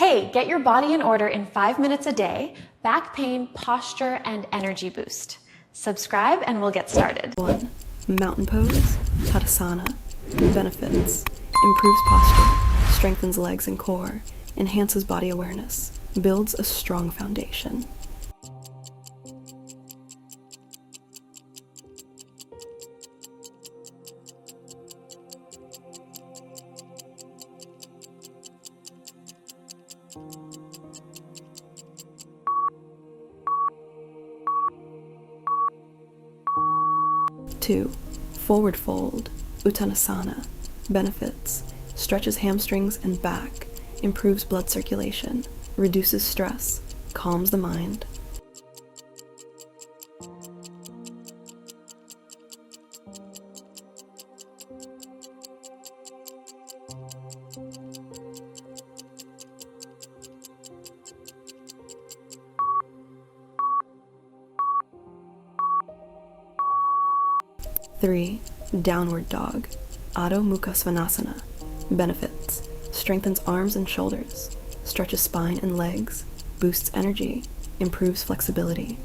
Hey, get your body in order in 5 minutes a day, back pain, posture, and energy boost. Subscribe and we'll get started. 1. Mountain pose, Tadasana. Benefits: improves posture, strengthens legs and core, enhances body awareness, builds a strong foundation. Two, forward fold, Uttanasana. Benefits: stretches hamstrings and back, improves blood circulation, reduces stress, calms the mind. 3. Downward dog, Adho Mukha Svanasana. Benefits: strengthens arms and shoulders, stretches spine and legs, boosts energy, improves flexibility.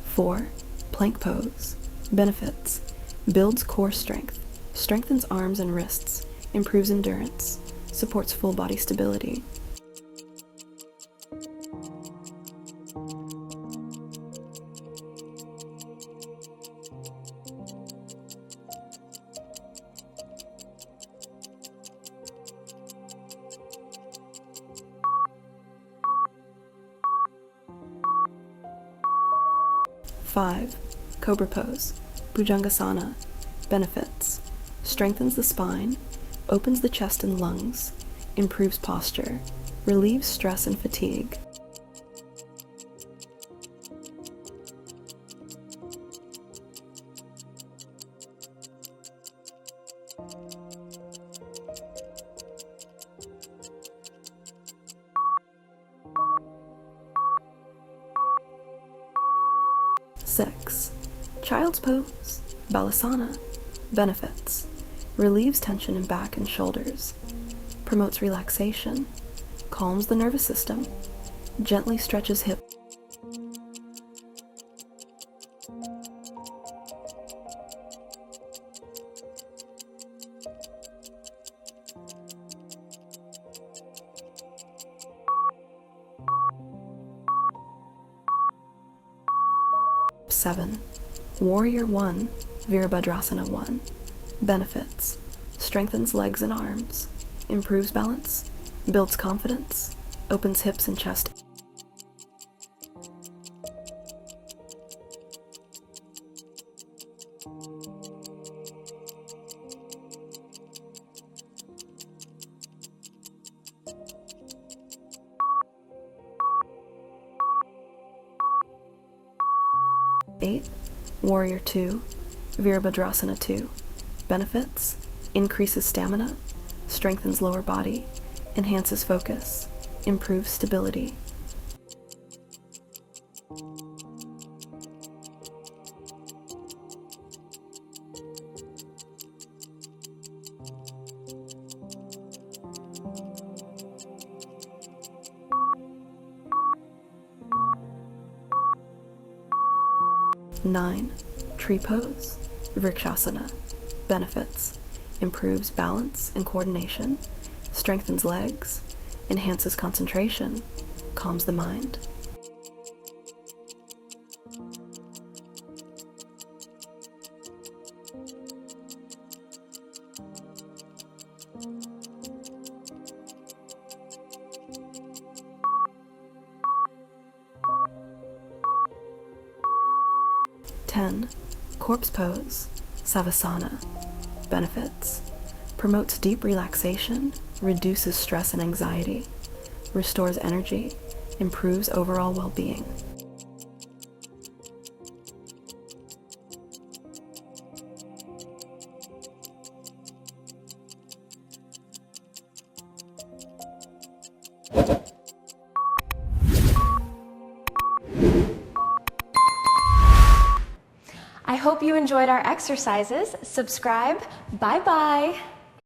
Four, plank pose. Benefits: builds core strength, strengthens arms and wrists, improves endurance, supports full body stability. Five, cobra pose, Bhujangasana. Benefits: strengthens the spine, opens the chest and lungs, improves posture, relieves stress and fatigue. Six, child's pose, Balasana. Benefits: relieves tension in back and shoulders, promotes relaxation, calms the nervous system, gently stretches hips. Seven, Warrior 1, Virabhadrasana 1. Benefits: strengthens legs and arms, improves balance, builds confidence, opens hips and chest. Eight, Warrior 2, Virabhadrasana 2. Benefits: increases stamina, strengthens lower body, enhances focus, improves stability. Nine, tree pose, Vrikshasana. Benefits: improves balance and coordination, strengthens legs, enhances concentration, calms the mind. Ten, corpse pose, Savasana. Benefits: promotes deep relaxation, reduces stress and anxiety, restores energy, improves overall well-being. I hope you enjoyed our exercises. Subscribe. Bye-bye.